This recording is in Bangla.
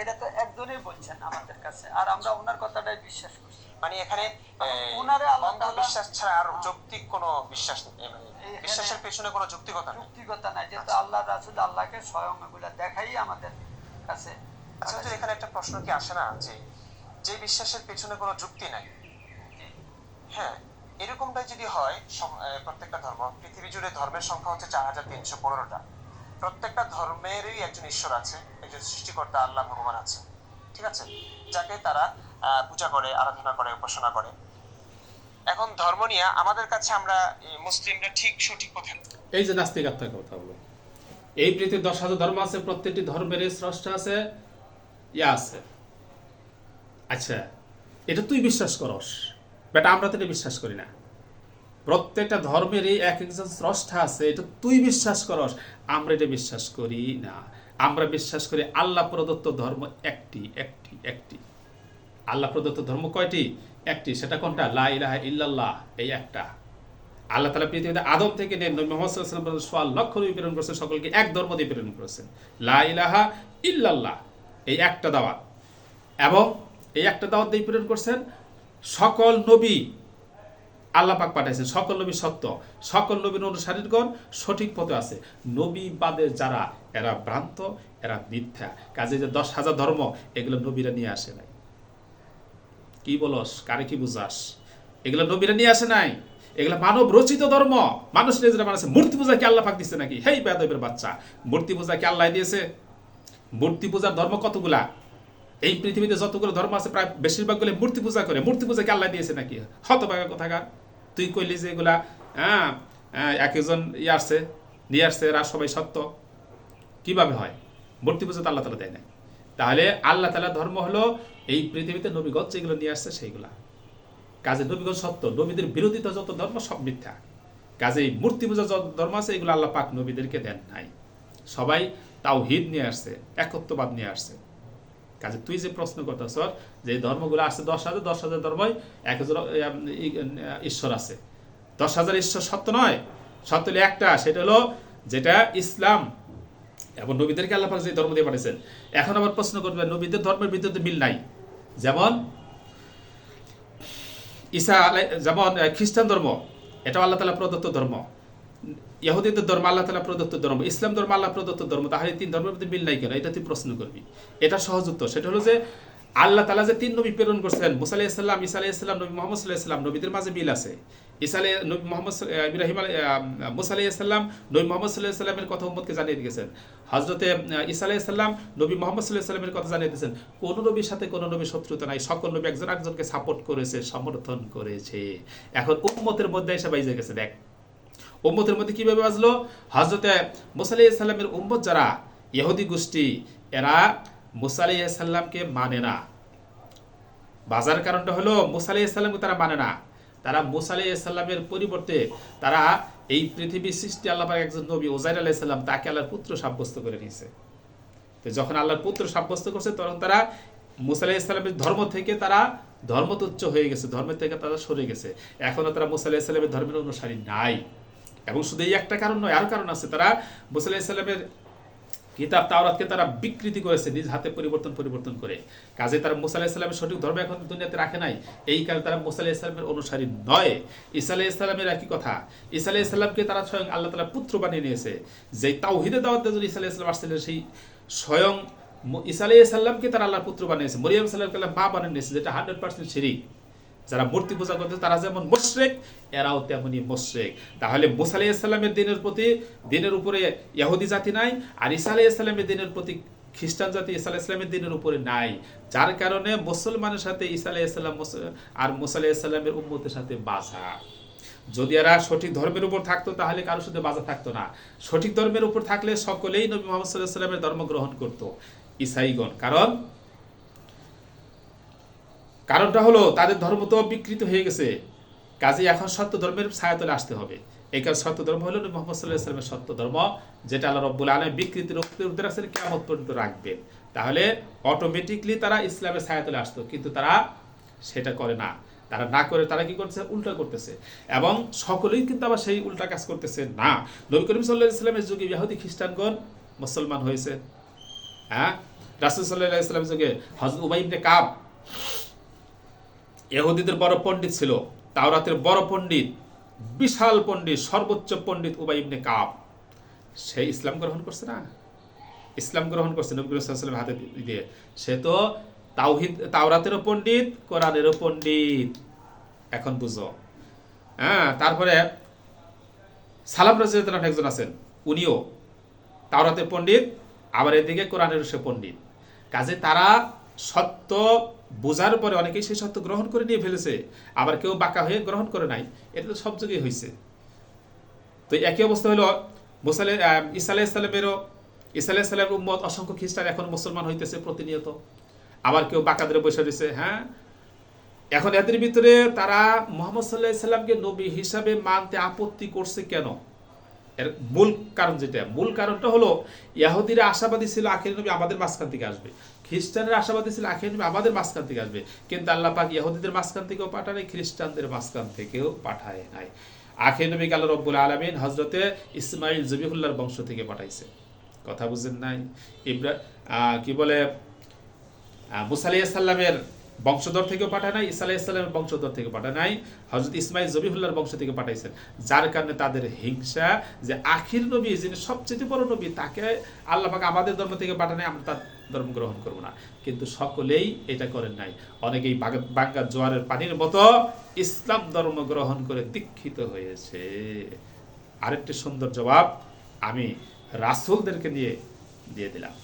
এটা তো একজনই বলছেন আমাদের কাছে, আর আমরা ওনার কথাটাই বিশ্বাস করছি। মানে এখানে ওনারে আল্লাহ তাআলা বিশ্বাস ছাড়া আর যৌক্তিক কোনো বিশ্বাস নেই, মানে বিশ্বাসের পেছনে কোনো যৌক্তিকতা নেই। যৌক্তিকতা নাই, যেহেতু আল্লাহ রাসূল আল্লাহকে স্বয়ং এগুলা দেখাই আমাদের কাছে। আচ্ছা হুজুর, এখানে একটা প্রশ্ন কি আসে না যে যে বিশ্বাসের পেছনে কোনো যুক্তি নাই, হ্যাঁ, এরকমটাই যদি হয় প্রত্যেকটা ধর্ম, পৃথিবী জুড়ে ধর্মের সংখ্যা হচ্ছে 4315টা, প্রত্যেকটা ধর্মেরই একজন ঈশ্বর আছে, একজন সৃষ্টিকর্তা আল্লাহ ভগবান আছে, ঠিক আছে, যাকে তারা পূজা করে, আরাধনা করে, উপাসনা করে। এখন ধর্ম নিয়ে আমাদের কাছে আমরা মুসলিমরা ঠিক সঠিক কথা, এই যে নাস্তিকতার কথা বলো, এই পৃথিবীতে 10,000 ধর্ম আছে, প্রত্যেকটি ধর্মের স্রষ্টা আছে, ইয়া আছে। আচ্ছা, এটা তুই বিশ্বাস করস, বেটা আমরা তো এটা বিশ্বাস করি না। প্রত্যেকটা ধর্মেরই এক একজন স্রষ্টা আছে, এটা তুই বিশ্বাস করস, আমরা এটা বিশ্বাস করি না। আমরা বিশ্বাস করি আল্লাহ প্রদত্ত ধর্ম একটি একটি একটি। আল্লাহ প্রদত্ত ধর্ম কয়টি? একটি। সেটা কোনটা? লা ইলাহা ইল্লাল্লাহ, এই একটা। আল্লাহ তাআলা পৃথিবীতে আদম থেকে নিয়ে নবী মুহাম্মদ সাল্লাল্লাহু আলাইহি ওয়াসাল্লাম সোয়া লক্ষ নবী প্রেরণ করেছেন, সকলকে এক ধর্ম দিয়ে প্রেরণ করেছেন, লা ইলাহা ইল্লাল্লাহ, এই একটা দাওয়াত। এবং এই একটা দাওয়াত দিয়ে প্রেরণ করছেন। সকল নবী আল্লাহ পাক পাঠাইছেন, সকল নবী সত্য, সকল নবীর অনুসারীগণ সঠিক পথে আছে। নবী বাদে যারা, এরা ভ্রান্ত, এরা মিথ্যা। কাজে যে 10,000 ধর্ম, এগুলো নবীরা নিয়ে আসে নাই। কি বলস, কারে কি বুঝাস? এগুলো নবীরা নিয়ে আসে নাই, এগুলো মানব রচিত ধর্ম। মানুষ নিজেরা বানাচ্ছে। মূর্তি পূজা কি আল্লাহ পাক দিচ্ছে নাকি? হেই বেয়াদবের বাচ্চা, মূর্তি পূজা কি আল্লাহ দিয়েছে? মূর্তি পূজার ধর্ম কতগুলা? এই পৃথিবীতে যতগুলো ধর্ম আছে প্রায় বেশিরভাগগুলো মূর্তি পূজা করে। মূর্তি পূজা কি আল্লাহ দিয়েছে নাকি? হতভাগা কোথাকার। তুই কইলি যে এগুলা এক একজন আসছে, নিয়ে আসছে, এরা সবাই সত্য। কিভাবে হয়? মূর্তি পূজা তো আল্লাহ তাআলা দেয় না। তাহলে আল্লাহ তাআলার ধর্ম হলো এই পৃথিবীতে নবীগণ যেগুলো নিয়ে আসছে সেইগুলা। কাজে নবীগণ সত্য, নবীদের বিরোধিতা যত ধর্ম সব মিথ্যা। কাজে মূর্তি পূজা যত ধর্ম আছে এগুলো আল্লাহ পাক নবীদেরকে দেন নাই। সবাই তাওহীদ নিয়ে আসছে, একত্ববাদ নিয়ে আসছে। কাজে তুই যে প্রশ্ন করতেছ যে ধর্মগুলো আসছে 10,000 ধর্মই একজন ঈশ্বর আছে। 10,000 ঈশ্বর সত্য নয়, সত্য হলো একটা, সেটা হলো যেটা ইসলাম এবং নবীদেরকে আল্লাহ পাক যে ধর্ম দিয়ে পাঠিয়েছেন। এখন আবার প্রশ্ন করবে নবীদের ধর্মের ভিতরে মিল নাই, যেমন যেমন খ্রিস্টান ধর্ম, এটা আল্লাহ তাআলা প্রদত্ত ধর্ম। ইহুদিদের ধর্ম আল্লাহ তাআলা প্রদত্ত ধর্ম, ইসলাম ধর্ম আল্লাহ প্রদত্ত ধর্ম। তাহলে 3 ধর্মের মধ্যে মিল নাই কেন? এটা তুই প্রশ্ন করবি। এটা সহজ উত্তর, সেটা হলো যে আল্লাহ তাআলা যে 3 নবী প্রেরণ করছেন, মুসা আলাইহিস সালাম, ঈসা আলাইহিস সালাম, নবী মুহাম্মদ সাল্লাল্লাহু আলাইহি ওয়াসাল্লাম, নবীদের মাঝে মিল আছে। নবী মুহাম্মদ মুসা আলাইহিস সালাম নবী মুহাম্মদ সাল্লাল্লাহু আলাইহি ওয়াসাল্লামের কথা উম্মতকে জানিয়ে দিয়েছেন। হযরতে ঈসা আলাইহিস সালাম নবী মুহাম্মদ সাল্লাল্লাহু আলাইহি ওয়াসাল্লামের কথা জানিয়ে দিয়েছেন। কোন নবীর সাথে কোন নবীর শত্রুতা নাই, সকল নবী একজন একজনকে সাপোর্ট করেছে, সমর্থন করেছে। এখন উম্মতের মধ্যে এসে বাইজে গেছে। দেখ উম্মতের মধ্যে কিভাবে বাজলো? হযরতে মুসা আলাইহিস সালামের উম্মত যারা ইহুদি গোষ্ঠী, এরা মুসা আলাইহিস সালামকে মানে না। বাজার কারণটা হলো মুসা আলাইহিস সালামকে তারা মানে না। তারা মুসা আলাইহিস সালামের পরিবর্তে তারা এই পৃথিবীর সৃষ্টি আল্লাহ পাক একজন নবী উযাইর আলাইহিস সালাম, তাকে আল্লাহর পুত্র সাব্যস্ত করে নিয়েছে। তো যখন আল্লাহর পুত্র সাব্যস্ত করছে, তখন তারা মুসা আলাইহিস সালামের ধর্ম থেকে তারা ধর্মতুচ্ছ হয়ে গেছে, ধর্মের থেকে তারা সরে গেছে। এখনো তারা মুসা আলাইহিস সালামের ধর্মের অনুসারী নাই। এবং শুধু এই একটা কারণ নয়, আরো কারণ আছে। তারা মুসা আলাইহিস সালামের কিতাব তাওরাতকে তারা বিকৃতি করেছে নিজ হাতে পরিবর্তন করে। কাজে তারা মুসা আলাইহিস সালামের সঠিক ধর্ম এখন দুনিয়াতে রাখে নাই। এই কারণে তারা মুসা আলাইহিস সালামের অনুসারী নয়। ঈসা আলাইহিস সালামের একই কথা। ঈসা আলাইহিস সালামকে তারা স্বয়ং আল্লাহ তাআলা পুত্র বানিয়ে নিয়েছে। যে তাওহীদের দাওয়াত দিয়ে ঈসা আলাইহিস সালাম আসছিলেন, সেই স্বয়ং ঈসা আলাইহিস সালামকে তারা আল্লাহর পুত্র বানিয়েছে। মরিয়ম সাল্লাল্লাহু আলাইহি মা বানিয়ে নিয়েছে, যেটা 100% শিরক। যারা মূর্তি পূজা করতে তারা যেমন মুশরিক, এরাও তেমনি মুশরিক। তাহলে মুসা আলাইহিস সালামের দিনের উপরে ইহুদি জাতি নাই, আর ঈসা আলাইহিস সালামের দিনের প্রতি খ্রিস্টান জাতি ঈসা আলাইহিস সালামের দিনের উপরে নাই। যার কারণে মুসলমানের সাথে ঈসা আলাইহিস সালাম আর মুসা আলাইহিস সালামের উম্মতের সাথে বাঁধা। যদি এরা সঠিক ধর্মের উপর থাকতো তাহলে কারোর সাথে বাঁধা থাকতো না। সঠিক ধর্মের উপর থাকলে সকলেই নবী মুহাম্মদ সাল্লাল্লাহু আলাইহি ওয়াসাল্লামের ধর্ম গ্রহণ করতো, ঈসাইগণ। কারণটা হলো তাদের ধর্ম তো বিকৃত হয়ে গেছে। কাজে এখন সত্য ধর্মের ছায়াতলে আসতে হবে। এই কারণে সত্য ধর্ম হলো নবী মুহাম্মদ সাল্লাল্লাহু আলাইহি ওয়াসাল্লামের সত্য ধর্ম, যেটা আল্লাহ রাব্বুল আলামিন বিকৃতির উত্তর রাখছেন কিয়ামত পর্যন্ত রাখবেন। তাহলে অটোমেটিকলি তারা ইসলামের ছায়াতলে আসতো, কিন্তু তারা সেটা করে না। তারা না করে তারা কি করছে? উল্টা করতেছে। এবং সকলেই কিন্তু আবার সেই উল্টা কাজ করতেছে না। নবী করিম সাল্লাল্লাহু আলাইহি ওয়াসাল্লামের যুগে ইহুদি খ্রিস্টানগণ মুসলমান হয়েছে, হ্যাঁ, রাসূল সাল্লাল্লাহু আলাইহি ওয়াসাল্লামের যুগে হযরত উবাই ইবনে কাব ইহুদিদের বড় পণ্ডিত ছিল, তাওরাতের বড় পণ্ডিত, বিশাল পণ্ডিত, সর্বোচ্চ পণ্ডিত উবাই ইবনে কাব। সে ইসলাম গ্রহণ করছে না? ইসলাম গ্রহণ করছে নবী করিম সাল্লাল্লাহু আলাইহি ওয়াসাল্লামের হাতে দিয়ে। সে তো তাওরাতেরও পণ্ডিত, কোরআনেরও পণ্ডিত। এখন বুঝো। হ্যাঁ, তারপরে সালাম রাদিয়াল্লাহু আনহু একজন আছেন, উনিও তাওরাতের পণ্ডিত, আবার এদিকে কোরআনের সে পণ্ডিত। কাজে তারা সত্য বোঝার পরে অনেকেই সেই সত্য গ্রহণ করে নিয়ে ফেলেছে, আবার কেউ বাঁকা হয়ে গ্রহণ করে নাই। এটা তো সব যুগেই হয়েছে। তো একই অবস্থা হলো ঈসা আলাইহিস সালামের উম্মত অসংখ্য খ্রিস্টান এখন মুসলমান হইতেছে প্রতিনিয়ত। আবার কেউ বাঁকা ধরে বসে রয়েছে। হ্যাঁ, এখন এদের ভিতরে তারা মুহাম্মদ সাল্লাল্লাহু আলাইহি সাল্লামকে নবী হিসাবে মানতে আপত্তি করছে কেন? এর মূল কারণটা হলো ইহুদিরা আশাবাদী ছিল আখির নবী আমাদের মাঝখান থেকে আসবে, খ্রিস্টানরা আশাবাদী ছিল আখির নবী আমাদের মাঝখান থেকে আসবে। কিন্তু আল্লাহ পাক ইহুদিদের মাঝখান থেকেও পাঠায় নাই, খ্রিস্টানদের মাঝখান থেকেও পাঠায় নাই। আখির নবীকে আল্লাহ রাব্বুল আলামিন হযরতে ইসমাঈল জবিহুল্লাহর বংশ থেকে পাঠাইছে। কথা বুঝেন নাই? কি বলে, মুসা আলাইহিস সালামের বংশধর থেকেও পাঠায় নাই, ঈসা আলাইহিস সালামের বংশধর থেকে পাঠায় নাই, হযরত ইসমাঈল জবিহুল্লাহর বংশ থেকে পাঠাইছেন। যার কারণে তাদের হিংসা যে আখির নবী যিনি সবচেয়ে বড় নবী তাকে আল্লাহ পাক আমাদের ধর্ম থেকে পাঠায় নাই, আমরা তার ধর্ম গ্রহণ করব না। কিন্তু সকলেই এটা করেন নাই। অনেকেই বাঙ্গা জোয়ারের পানির মতো ইসলাম ধর্ম গ্রহণ করে দীক্ষিত হয়েছে। আরেকটি সুন্দর জবাব আমি রাসূলদেরকে নিয়ে দিয়ে দিলাম।